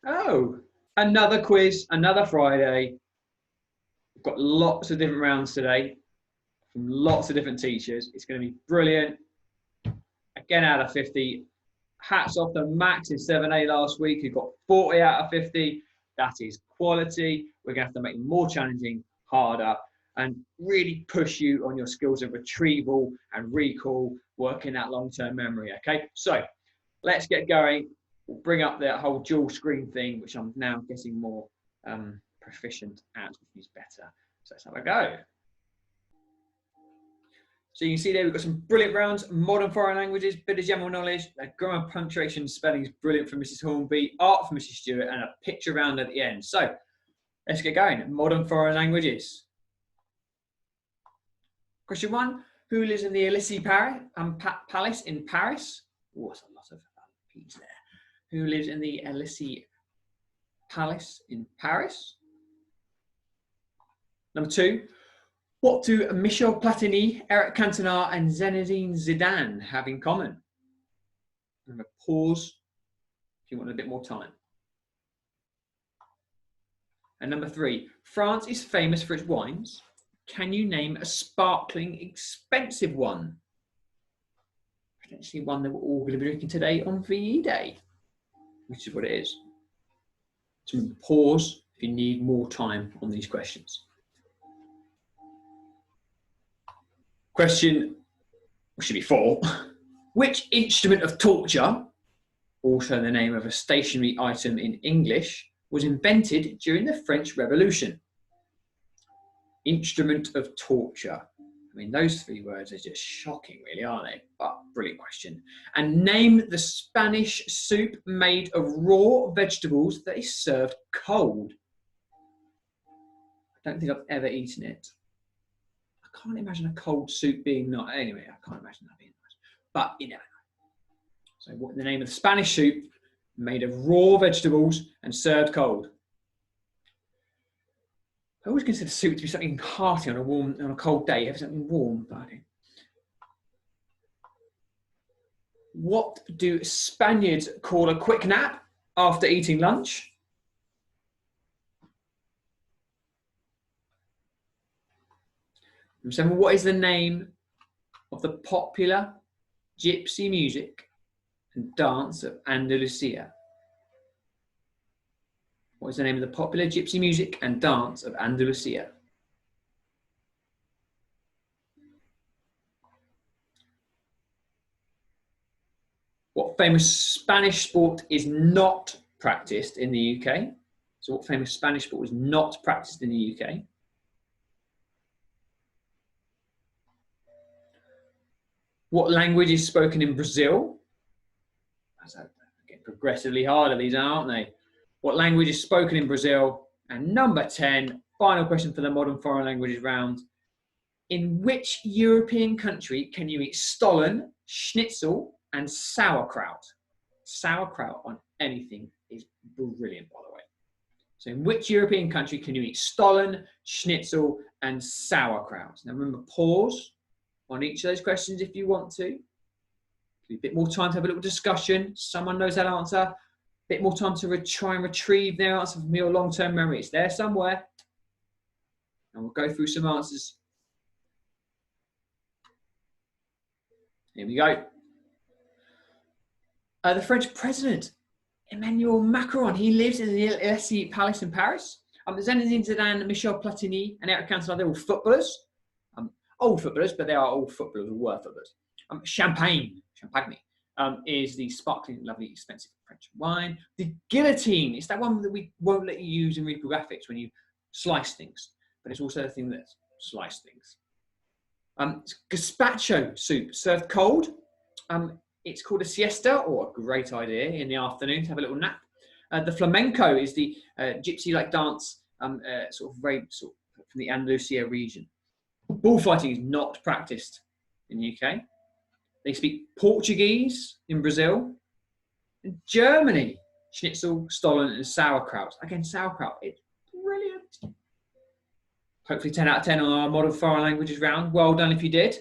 Oh, another quiz, another Friday. We've got lots of different rounds today from lots of different teachers. It's going to be brilliant. Again, out of 50. Hats off to Max in 7A last week, who got 40 out of 50. That is quality. We're going to have to make them more challenging, harder, and really push you on your skills of retrieval and recall, working that long-term memory. Okay, so let's get going. We'll bring up that whole dual screen thing, which I'm now getting more proficient at, which is better. So let's have a go. So you can see there we've got some brilliant rounds: modern foreign languages, bit of general knowledge, grammar, punctuation, spelling is brilliant from Mrs Hornby, art from Mrs Stewart, and a picture round at the end. So let's get going. Modern foreign languages. Question 1: who lives in the Elysee Palace in Paris? Oh, that's a lot of P's there. Who lives in the Elysee Palace in Paris? Number 2: what do Michel Platini, Eric Cantona, and Zinedine Zidane have in common? Remember, pause if you want a bit more time. And number 3: France is famous for its wines. Can you name a sparkling, expensive one? Potentially one that we're all going to be drinking today on VE Day, which is what it is. So pause if you need more time on these questions. Question, which should be 4. Which instrument of torture, also the name of a stationary item in English, was invented during the French Revolution? Instrument of torture. I mean, those 3 words are just shocking, really, aren't they? But brilliant question. And name the Spanish soup made of raw vegetables that is served cold. I don't think I've ever eaten it. I can't imagine a cold soup being not. Anyway, I can't imagine that being nice. But you never know. So, what the name of the Spanish soup made of raw vegetables and served cold? I always consider soup to be something hearty on a cold day. Have something warm, buddy. What do Spaniards call a quick nap after eating lunch? Number 7, what is the name of the popular gypsy music and dance of Andalusia? What is the name of the popular gypsy music and dance of Andalusia? What famous Spanish sport is not practiced in the UK? So what famous Spanish sport is not practiced in the UK? What language is spoken in Brazil? That's getting progressively harder, these aren't they? What language is spoken in Brazil? And number 10, final question for the modern foreign languages round. In which European country can you eat stollen, schnitzel, and sauerkraut? Sauerkraut on anything is brilliant, by the way. So in which European country can you eat stollen, schnitzel, and sauerkraut? Now remember, pause on each of those questions if you want to. Give you a bit more time to have a little discussion. Someone knows that answer. A bit more time to try and retrieve their answer from your long-term memory. It's there somewhere. And we'll go through some answers. Here we go. The French president, Emmanuel Macron, he lives in the Elysee Palace in Paris. Zinedine Zidane, Michel Platini, and Eric Cantona, they're all footballers. Old footballers, but they are all footballers who were footballers. Champagne is the sparkling, lovely, expensive French wine. The guillotine is that one that we won't let you use in reprographics when you slice things, but it's also the thing that slice things. Gazpacho soup served cold. It's called a siesta, or a great idea in the afternoon to have a little nap. The flamenco is the gypsy-like dance, from the Andalusia region. Bullfighting is not practiced in the UK. They speak Portuguese in Brazil. In Germany, schnitzel, stollen, and sauerkraut. Again, sauerkraut, it's brilliant. Hopefully 10 out of 10 on our modern foreign languages round. Well done if you did.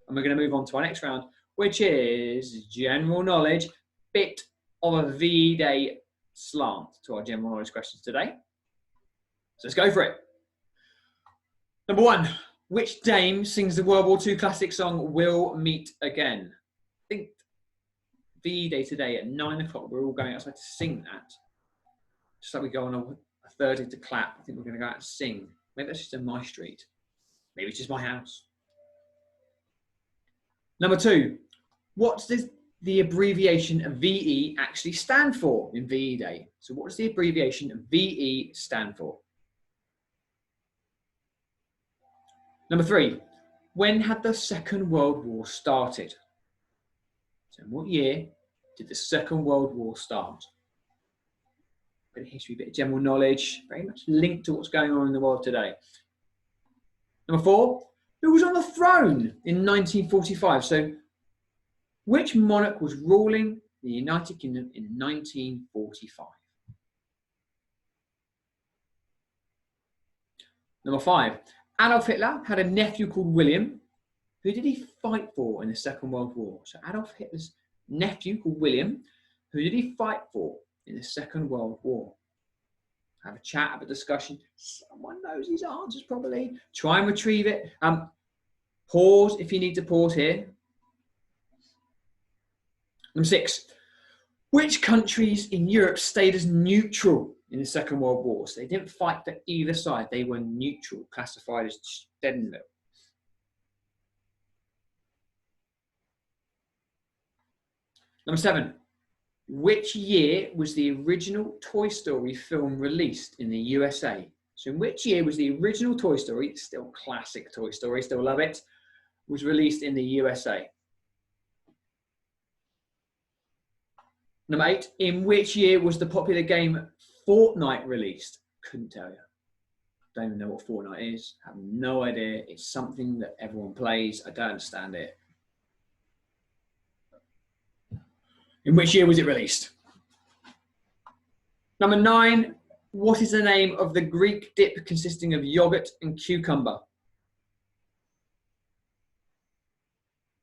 And we're going to move on to our next round, which is general knowledge, bit of a VE Day slant to our general knowledge questions today. So let's go for it. Number 1, which dame sings the World War II classic song We'll Meet Again? I think VE Day today at 9 o'clock, we're all going outside to sing that. Just like we go on a Thursday to clap, I think we're going to go out and sing. Maybe that's just in my street. Maybe it's just my house. Number 2, what does the abbreviation of VE actually stand for in VE Day? So what does the abbreviation of VE stand for? Number 3, when had the Second World War started? So in what year did the Second World War start? Bit of history, bit of general knowledge, very much linked to what's going on in the world today. Number 4, who was on the throne in 1945? So which monarch was ruling the United Kingdom in 1945? Number 5, Adolf Hitler had a nephew called William. Who did he fight for in the Second World War? So Adolf Hitler's nephew called William, who did he fight for in the Second World War? Have a chat, have a discussion. Someone knows these answers probably. Try and retrieve it. Pause if you need to pause here. Number 6, which countries in Europe stayed as neutral in the Second World War? So they didn't fight for either side. They were neutral, classified as Stände. Number 7, which year was the original Toy Story film released in the USA? So in which year was the original Toy Story, still classic Toy Story, still love it, was released in the USA? Number 8, in which year was the popular game Fortnite released? Couldn't tell you. Don't even know what Fortnite is. Have no idea. It's something that everyone plays. I don't understand it. In which year was it released? Number 9, what is the name of the Greek dip consisting of yogurt and cucumber?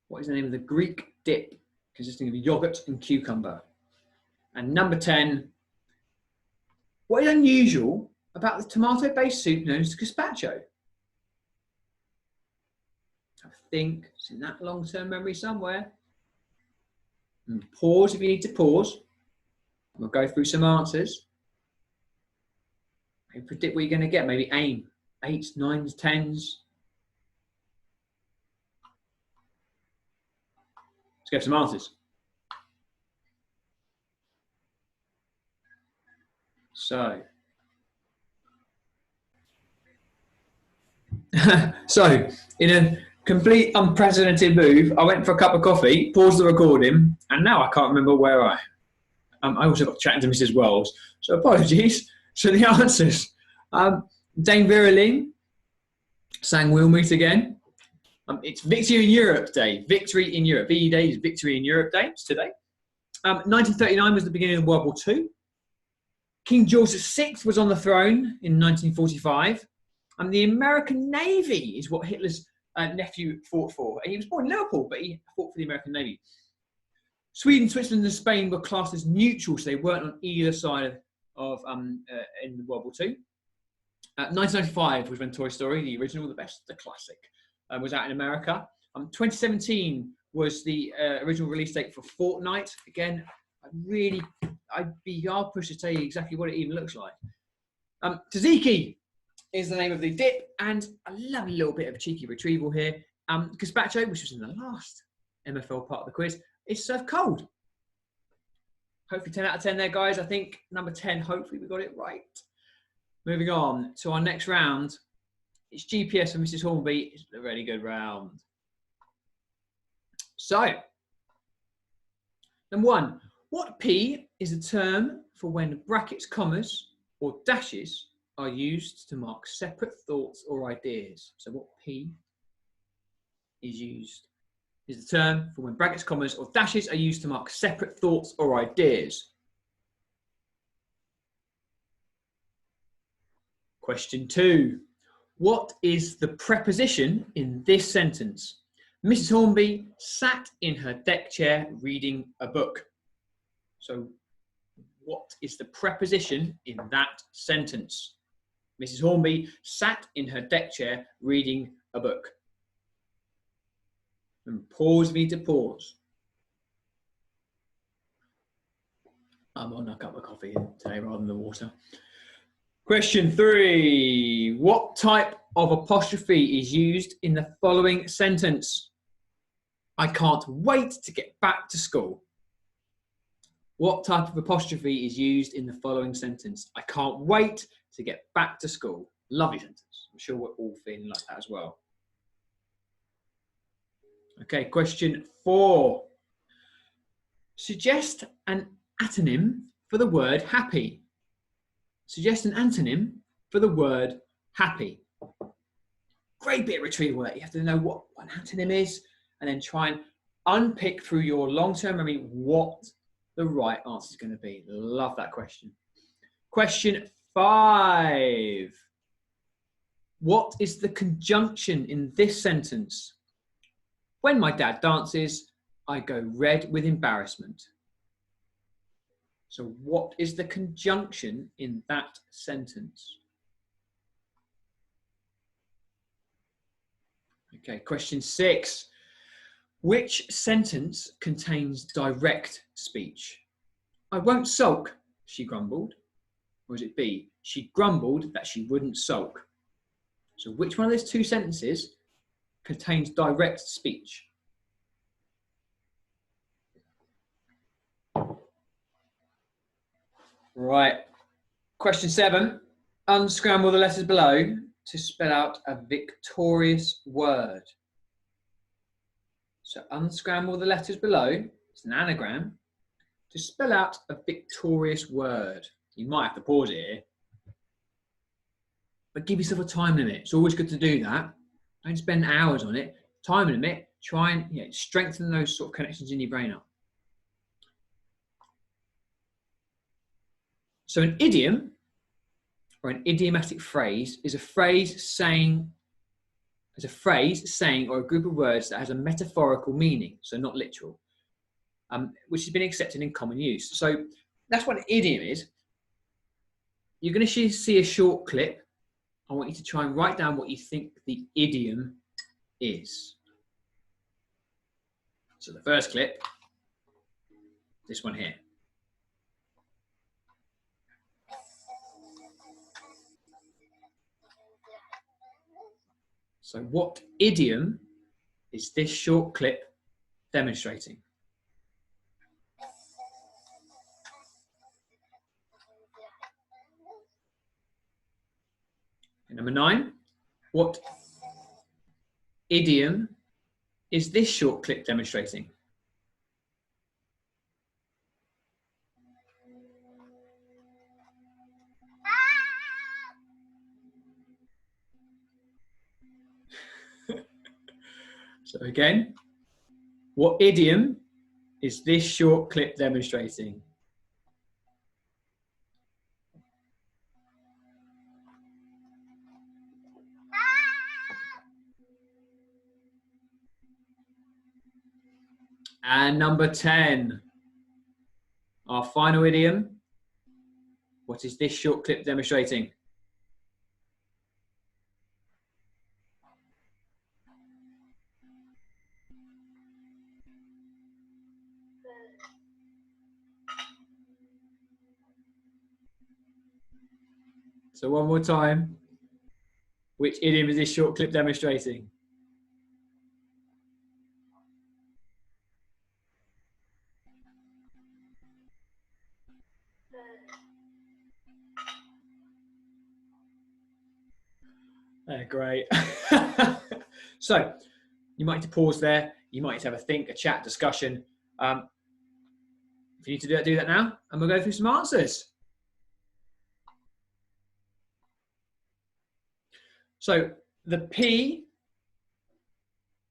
What is the name of the Greek dip consisting of yogurt and cucumber? And number 10, what is unusual about the tomato-based soup known as gazpacho? I think it's in that long-term memory somewhere. And pause if you need to pause. We'll go through some answers. Maybe predict what you're going to get. Maybe aim 8s, 9s, 10s. Let's get some answers. So in a complete unprecedented move, I went for a cup of coffee, paused the recording, and now I can't remember where I also got chatting to Mrs. Wells, so apologies. So the answers. Dame Vera Lynn sang We'll Meet Again. It's Victory in Europe Day. Victory in Europe. VE Day is Victory in Europe Day. It's today. 1939 was the beginning of World War II. King George VI was on the throne in 1945. And the American Navy is what Hitler's nephew fought for. He was born in Liverpool, but he fought for the American Navy. Sweden, Switzerland, and Spain were classed as neutral, so they weren't on either side of in World War II. 1995 was when Toy Story, the original, the best, the classic, was out in America. 2017 was the original release date for Fortnite. Again, I'd be hard pushed to tell you exactly what it even looks like. Tzatziki is the name of the dip, and a lovely little bit of cheeky retrieval here. Gazpacho, which was in the last MFL part of the quiz, is served cold. Hopefully 10 out of 10 there, guys. I think number 10, hopefully we got it right. Moving on to our next round. It's GPS for Mrs. Hornby. It's a really good round. So, number 1, what P is a term for when brackets, commas, or dashes are used to mark separate thoughts or ideas? So what P is the term for when brackets, commas, or dashes are used to mark separate thoughts or ideas. Question 2. What is the preposition in this sentence? Mrs. Hornby sat in her deck chair reading a book. So What is the preposition in that sentence? Mrs. Hornby sat in her deck chair reading a book. And pause me to pause. I'm on a cup of coffee today rather than the water. Question 3. What type of apostrophe is used in the following sentence? I can't wait to get back to school. What type of apostrophe is used in the following sentence? I can't wait to get back to school. Lovely sentence. I'm sure we're all feeling like that as well. Okay, question 4. Suggest an antonym for the word happy. Suggest an antonym for the word happy. Great bit of retrieval work. You have to know what an antonym is and then try and unpick through your long-term memory what the right answer is going to be. Love that question. Question 5. What is the conjunction in this sentence? When my dad dances, I go red with embarrassment. So what is the conjunction in that sentence? Okay, question 6. Which sentence contains direct speech? I won't sulk, she grumbled. Or is it B? She grumbled that she wouldn't sulk. So which one of those two sentences contains direct speech? Right. Question 7. Unscramble the letters below to spell out a victorious word. So unscramble the letters below, it's an anagram, to spell out a victorious word. You might have to pause it here, but give yourself a time limit. It's always good to do that. Don't spend hours on it. Time limit, try and strengthen those sort of connections in your brain up. So an idiom or an idiomatic phrase is a phrase saying or a group of words that has a metaphorical meaning, so not literal, which has been accepted in common use. So that's what an idiom is. You're going to see a short clip. I want you to try and write down what you think the idiom is. So the first clip, this one here. So what idiom is this short clip demonstrating? And number 9, what idiom is this short clip demonstrating? So again, what idiom is this short clip demonstrating? And number 10, our final idiom. What is this short clip demonstrating? So one more time. Which idiom is this short clip demonstrating? Great. So you might need to pause there. You might need to have a think, a chat, discussion. If you need to do that now, and we'll go through some answers. So the P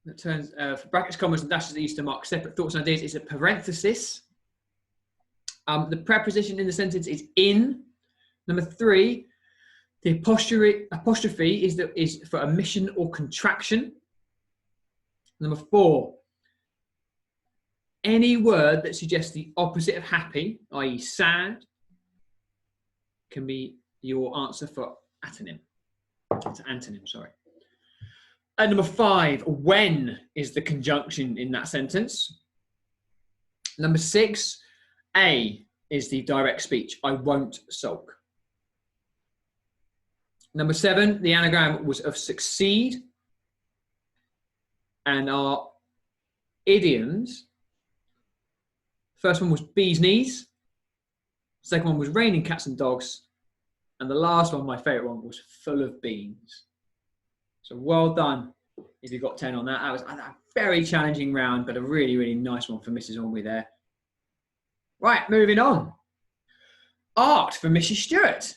that turns for brackets, commas, and dashes that used to mark separate thoughts and ideas is a parenthesis. The preposition in the sentence is in. Number 3, the apostrophe is for omission or contraction. Number 4, any word that suggests the opposite of happy, i.e. sad, can be your answer for antonym. It's antonym, sorry. And number 5, when is the conjunction in that sentence? Number 6, A is the direct speech, I won't sulk. Number 7, the anagram was of succeed. And our idioms, first one was bee's knees. Second one was raining cats and dogs. And the last one, my favourite one, was full of beans. So well done if you got 10 on that. That was a very challenging round, but a really, really nice one for Mrs Hornby there. Right, moving on. Art for Mrs Stewart.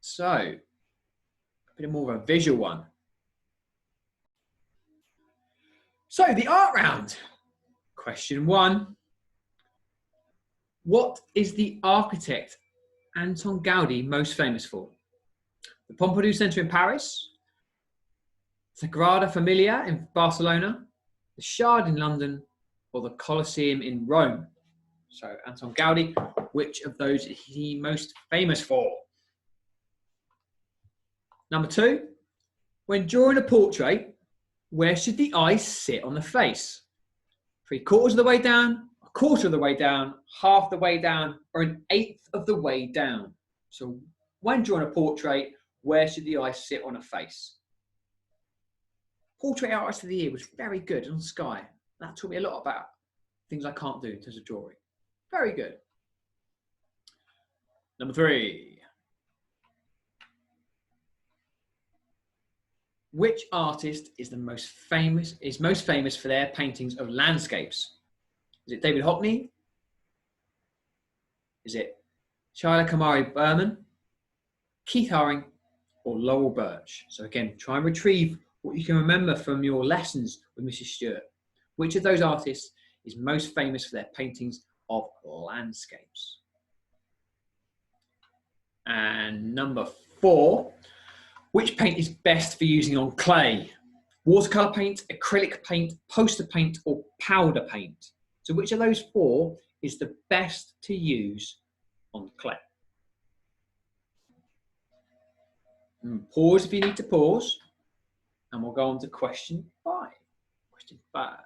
So, a bit more of a visual one. So, the art round. Question 1. What is the architect Antoni Gaudi most famous for? The Pompidou Centre in Paris, Sagrada Familia in Barcelona, the Shard in London, or the Colosseum in Rome? So, Antoni Gaudi, which of those is he most famous for? Number 2, when drawing a portrait, where should the eyes sit on the face? 3/4 of the way down, 1/4 of the way down, half the way down, or 1/8 of the way down? So when drawing a portrait, where should the eyes sit on a face? Portrait Artist of the Year was very good on Sky. That taught me a lot about things I can't do in terms of drawing. Very good. Number 3. Which artist is most famous for their paintings of landscapes? Is it David Hockney? Is it Shaila Kamari Berman, Keith Haring, or Laurel Birch? So again, try and retrieve what you can remember from your lessons with Mrs Stewart. Which of those artists is most famous for their paintings of landscapes? And number 4. Which paint is best for using on clay? Watercolour paint, acrylic paint, poster paint, or powder paint? So which of those 4 is the best to use on clay? Pause if you need to pause. And we'll go on to question 5. Question 5.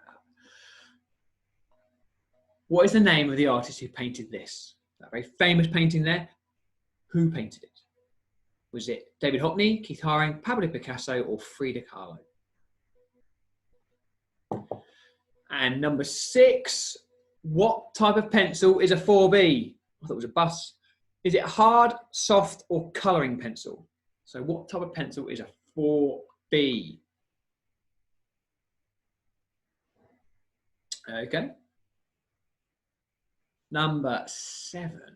What is the name of the artist who painted this? That very famous painting there. Who painted it? Was it David Hockney, Keith Haring, Pablo Picasso, or Frida Kahlo? And number 6, what type of pencil is a 4B? I thought it was a bus. Is it hard, soft, or colouring pencil? So what type of pencil is a 4B? Okay. Number 7.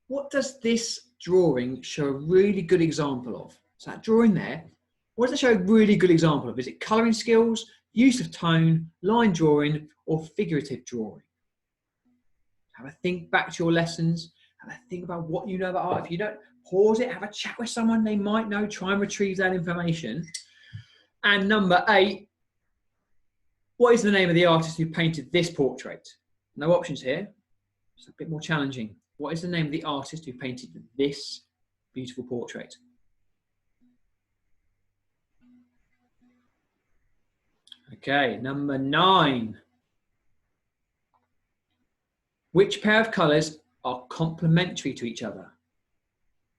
What does this drawing show a really good example of? So that drawing there, what does it show a really good example of? Is it colouring skills, use of tone, line drawing, or figurative drawing? Have a think back to your lessons. Have a think about what you know about art. If you don't, pause it, have a chat with someone they might know, try and retrieve that information. And number 8, what is the name of the artist who painted this portrait? No options here. It's a bit more challenging. What is the name of the artist who painted this beautiful portrait? Okay, number 9. Which pair of colours are complementary to each other?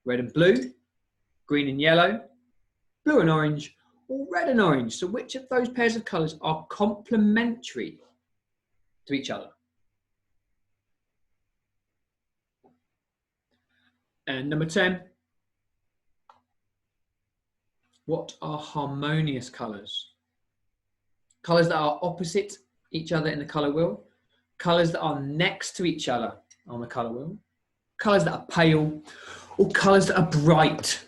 Red and blue, green and yellow, blue and orange, or red and orange? So which of those pairs of colours are complementary to each other? And number 10, what are harmonious colours? Colours that are opposite each other in the colour wheel, colours that are next to each other on the colour wheel, colours that are pale, or colours that are bright.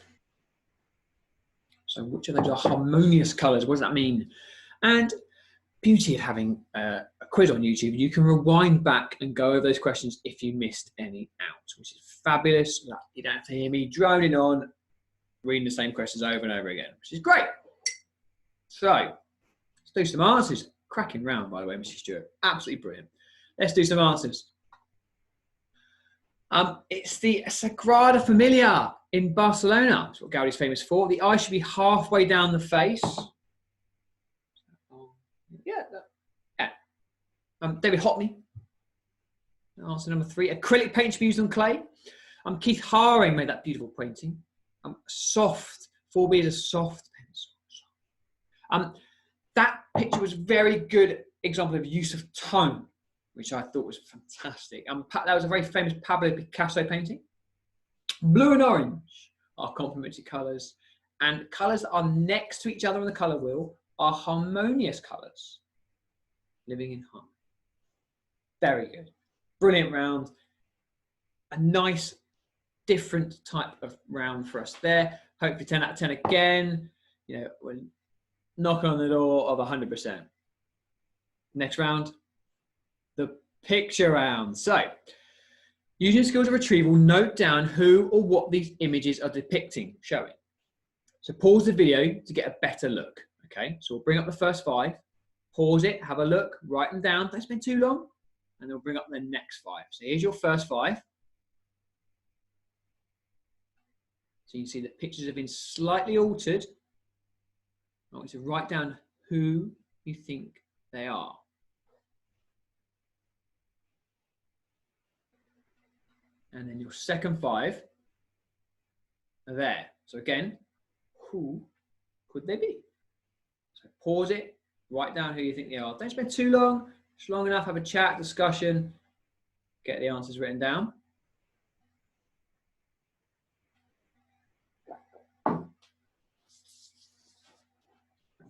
So which of those are harmonious colours? What does that mean? And beauty of having a quiz on YouTube, you can rewind back and go over those questions if you missed any out, which is fabulous. You don't have to hear me droning on, reading the same questions over and over again, which is great. So let's do some answers. Cracking round, by the way, Mr. Stewart. Absolutely brilliant. Let's do some answers. It's the Sagrada Familia in Barcelona. That's what Gaudi's famous for. The eye should be halfway down the face. Yeah. David Hockney. Answer number 3. Acrylic paint should be used on clay. Keith Haring made that beautiful painting. Soft. 4B is a soft pencil. That picture was a very good example of use of tone, which I thought was fantastic. That was a very famous Pablo Picasso painting. Blue and orange are complementary colours, and colours that are next to each other on the colour wheel are harmonious colours, living in harmony. Very good. Brilliant round. A nice, different type of round for us there. Hopefully 10 out of 10 again. You know, we're knocking on the door of 100%. Next round, the picture round. So, using skills of retrieval, note down who or what these images are depicting, showing. So pause the video to get a better look. Okay, so we'll bring up the first 5, pause it, have a look, write them down, don't spend too long, and then we'll bring up the next 5. So here's your first 5. So you can see that pictures have been slightly altered. I want you to write down who you think they are. And then your second 5 are there. So again, who could they be? So pause it, write down who you think they are. Don't spend too long. It's long enough, have a chat, discussion, get the answers written down.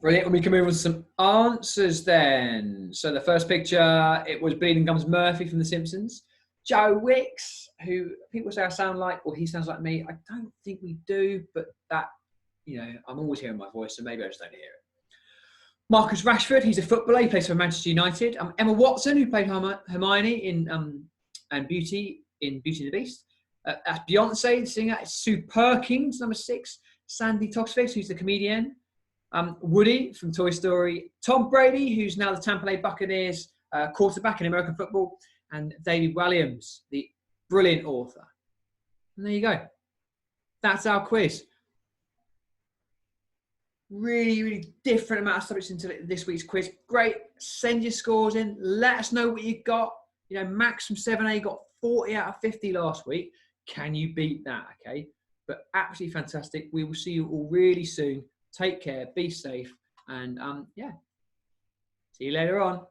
Brilliant, and we can move on to some answers then. So the first picture, it was Bleeding Gums Murphy from The Simpsons. Joe Wicks, who people say I sound like, or he sounds like me. I don't think we do, but that, you know, I'm always hearing my voice, so maybe I just don't hear it. Marcus Rashford, he's a footballer, he plays for Manchester United. Emma Watson, who played Hermione in and Beauty in Beauty and the Beast. That's Beyonce, the singer. It's Sue Perkins, number 6. Sandy Toxface, who's the comedian. Woody from Toy Story. Tom Brady, who's now the Tampa Bay Buccaneers quarterback in American football. And David Walliams, the brilliant author. And there you go. That's our quiz. Really, really different amount of subjects into this week's quiz. Great. Send your scores in. Let us know what you got. You know, Max from 7A got 40 out of 50 last week. Can you beat that? Okay. But absolutely fantastic. We will see you all really soon. Take care. Be safe. And yeah. See you later on.